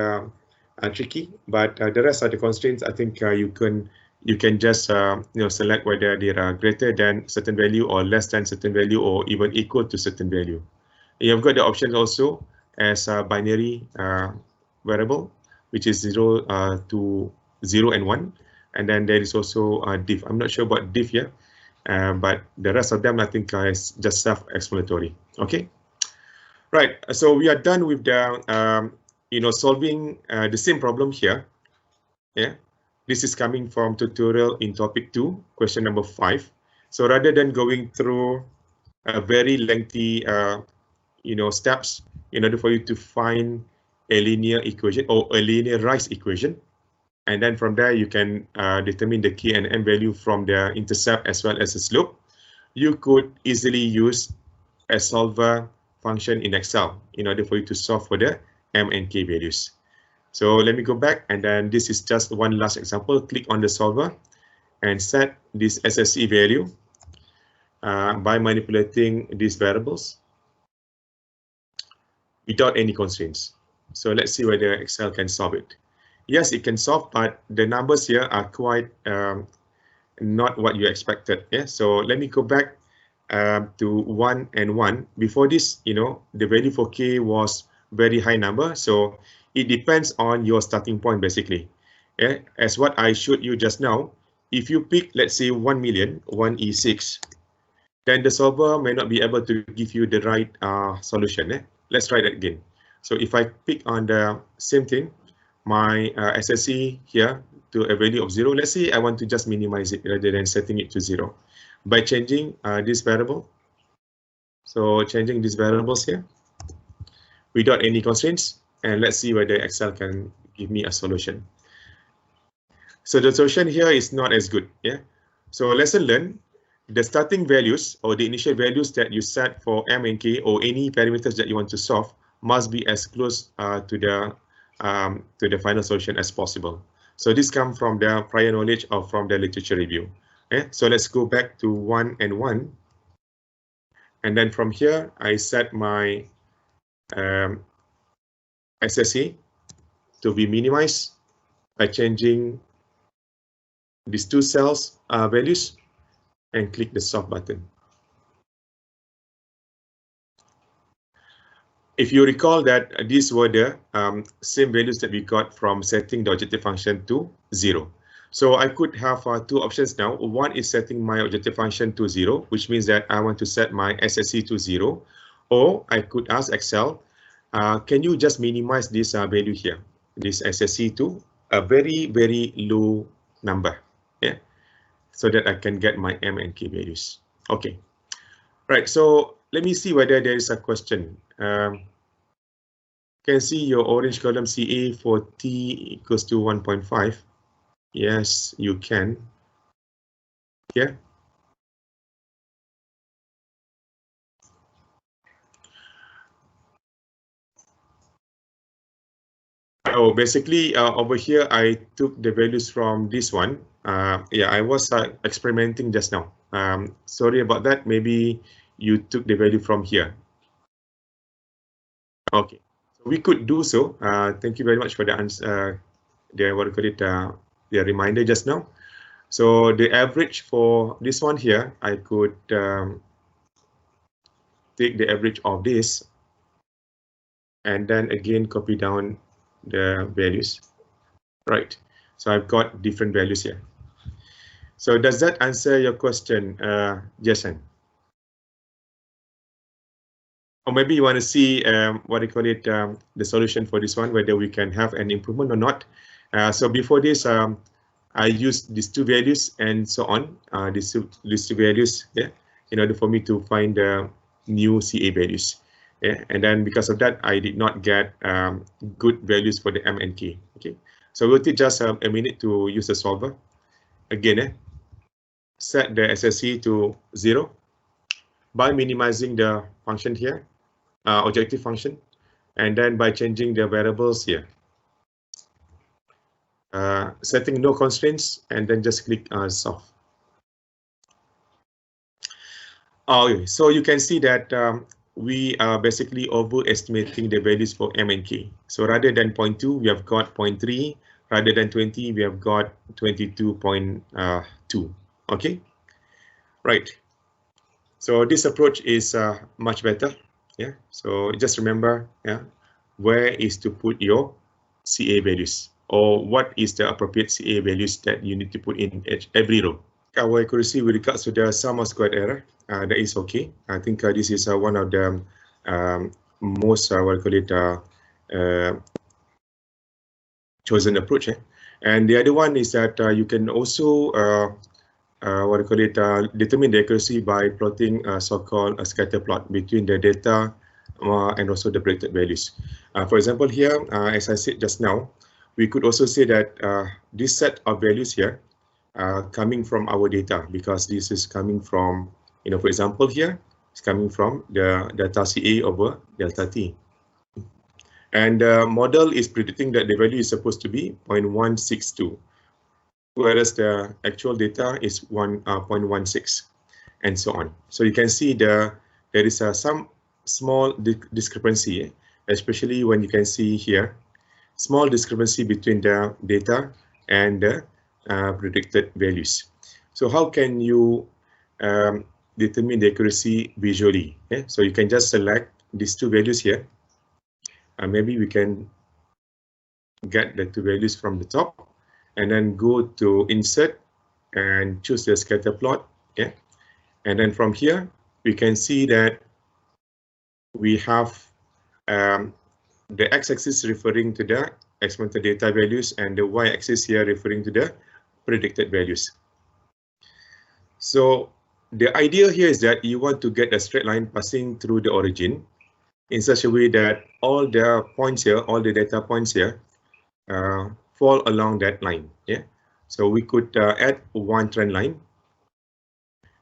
tricky, but the rest of the constraints, I think you can just select whether they are greater than certain value or less than certain value or even equal to certain value. You've got the options also as a binary variable, which is 0 to 0 and 1, and then there is also diff. I'm not sure about diff here, but the rest of them I think is just self-explanatory. Okay, right. So we are done with the solving the same problem here. Yeah, this is coming from tutorial in topic 2, question number 5. So rather than going through a very lengthy steps in order for you to find a linear equation or a linearized equation, and then from there you can determine the k and m value from the intercept as well as the slope, you could easily use a solver function in Excel in order for you to solve for the m and k values. So let me go back, and then this is just one last example. Click on the solver and set this SSE value by manipulating these variables without any constraints. So let's see whether Excel can solve it. Yes, it can solve, but the numbers here are quite not what you expected. Yeah, so let me go back to 1 and 1. Before this, the value for k was very high number, so it depends on your starting point basically. Yeah, as what I showed you just now, if you pick, let's say 1 million, 1E6, then the solver may not be able to give you the right solution. Let's try that again. So if I pick on the same thing, my SSE here to a value of 0, let's say I want to just minimize it rather than setting it to 0 by changing this variable. So changing these variables here without any constraints, and let's see whether Excel can give me a solution. So the solution here is not as good. Yeah. So lesson learned. The starting values or the initial values that you set for m and k or any parameters that you want to solve must be as close to the final solution as possible. So this comes from the prior knowledge or from the literature review. Okay? So let's go back to 1 and 1. And then from here, I set my SSE to be minimized by changing these two cells values and click the solve button. If you recall that these were the same values that we got from setting the objective function to 0. So I could have two options now. One is setting my objective function to 0, which means that I want to set my SSE to 0. Or I could ask Excel, can you just minimize this value here, this SSE to a very, very low number, yeah, so that I can get my m and k values. Okay, right. So let me see whether there is a question. Can see your orange column CA for t equals to 1.5. Yes, you can. Yeah. Oh, basically over here I took the values from this one. Yeah, I was experimenting just now. Sorry about that. Maybe you took the value from here. Okay, so we could do so. Thank you very much for the answer. The what do you call it? The reminder just now. So the average for this one here, I could take the average of this, and then again copy down the values. Right. So I've got different values here. So does that answer your question, Jason? Or maybe you want to see what do you call it, the solution for this one, whether we can have an improvement or not. So before this, I used these two values and so on, these two values, yeah, in order for me to find the new CA values. Yeah, and then because of that, I did not get good values for the M and K. Okay, so we'll take just a minute to use the solver. Again, set the SSE to 0 by minimizing the function here, objective function, and then by changing the variables here. Setting no constraints, and then just click solve. Okay, so you can see that we are basically overestimating the values for M and K. So rather than 0.2, we have got 0.3. Rather than 20, we have got 22.2. Okay, right. So this approach is much better. Yeah. So just remember, yeah, where is to put your CA values, or what is the appropriate CA values that you need to put in every row. Our accuracy with regards to the sum of squared error, that is okay. I think this is one of the most what I call it chosen approach. And the other one is that you can also what I call it determine the accuracy by plotting so-called a scatter plot between the data and also the predicted values. For example, here, as I said just now, we could also say that this set of values here coming from our data, because this is coming from, you know, for example, here it's coming from the delta CA over delta T. And the model is predicting that the value is supposed to be 0.162, whereas the actual data is 0.16, and so on. So you can see there is some small discrepancy, especially when you can see here, small discrepancy between the data and the predicted values. So how can you determine the accuracy visually? So you can just select these two values here. Maybe we can get the two values from the top, and then go to insert and choose the scatter plot. Yeah, and then from here we can see that we have the x-axis referring to the experimental data values, and the y-axis here referring to the predicted values. So the idea here is that you want to get a straight line passing through the origin in such a way that all the points here, all the data points here, fall along that line. Yeah, so we could add one trend line,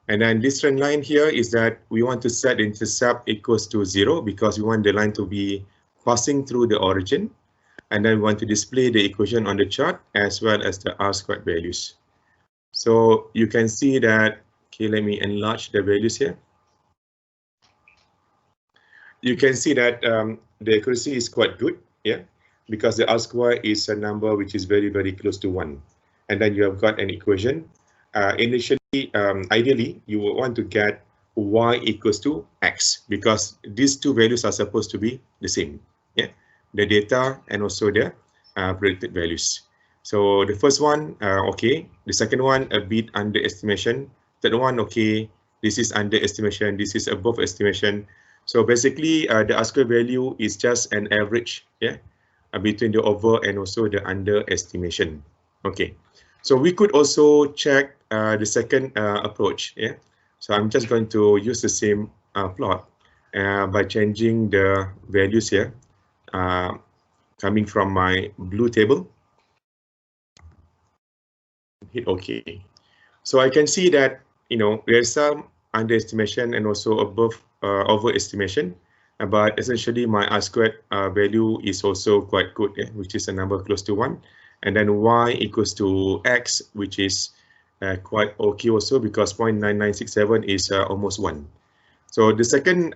and then this trend line here is that we want to set intercept equals to 0, because we want the line to be passing through the origin, and then we want to display the equation on the chart as well as the R-squared values. So you can see that, okay, let me enlarge the values here. You can see that the accuracy is quite good, yeah, because the R-square is a number which is very, very close to 1. And then you have got an equation. Initially, ideally, you would want to get y equals to x, because these two values are supposed to be the same, yeah, the data and also the predicted values. So the first one, okay. The second one, a bit underestimation. Third one, okay. This is underestimation. This is above estimation. So basically, the R-square value is just an average, yeah, between the over and also the underestimation. Okay. So we could also check the second approach, yeah. So I'm just going to use the same plot by changing the values here, coming from my blue table. Hit OK. So I can see that, you know, there's some underestimation and also above overestimation, but essentially my R-squared value is also quite good, yeah, which is a number close to 1. And then y equals to x, which is quite okay also, because 0.9967 is almost 1. So the second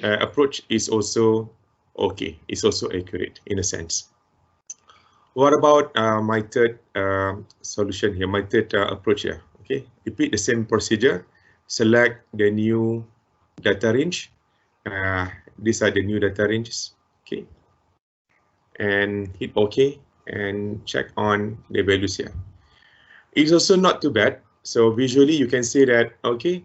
approach is also okay. It's also accurate in a sense. What about my third solution here, my third approach here? Okay, repeat the same procedure. Select the new data range. These are the new data ranges. Okay, and hit OK and check on the values here. It's also not too bad. So visually, you can see that, okay,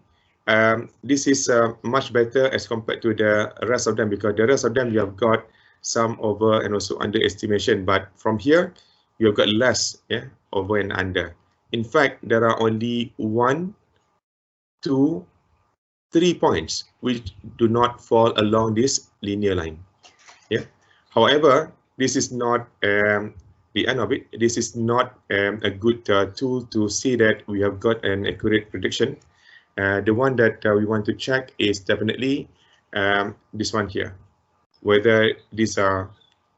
this is much better as compared to the rest of them, because the rest of them you have got some over and also underestimation, but from here you have got less, yeah, over and under. In fact, there are only 1, 2, 3 points which do not fall along this linear line. Yeah. However, this is not the end of it. This is not a good tool to see that we have got an accurate prediction. The one that we want to check is definitely this one here, whether these are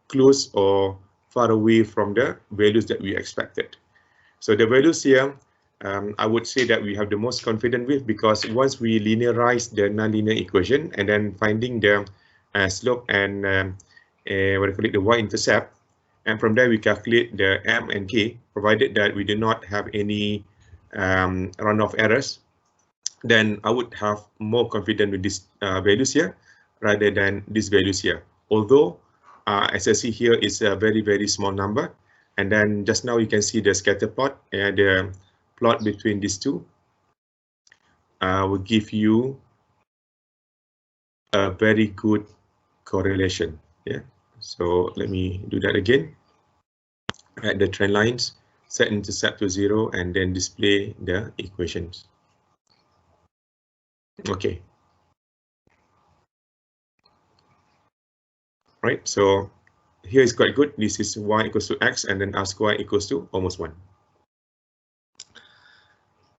close or far away from the values that we expected. So the values here, I would say that we have the most confident with, because once we linearize the nonlinear equation and then finding the slope and what do you call it, the y-intercept, and from there we calculate the m and k, provided that we do not have any runoff errors, then I would have more confidence with these values here rather than these values here. Although as I see here is a very, very small number. And then just now you can see the scatter plot and the plot between these two will give you a very good correlation. Yeah. So let me do that again. Add the trend lines, set intercept to 0, and then display the equations. Okay. Right. So here is quite good. This is y equals to x, and then r squared equals to almost 1.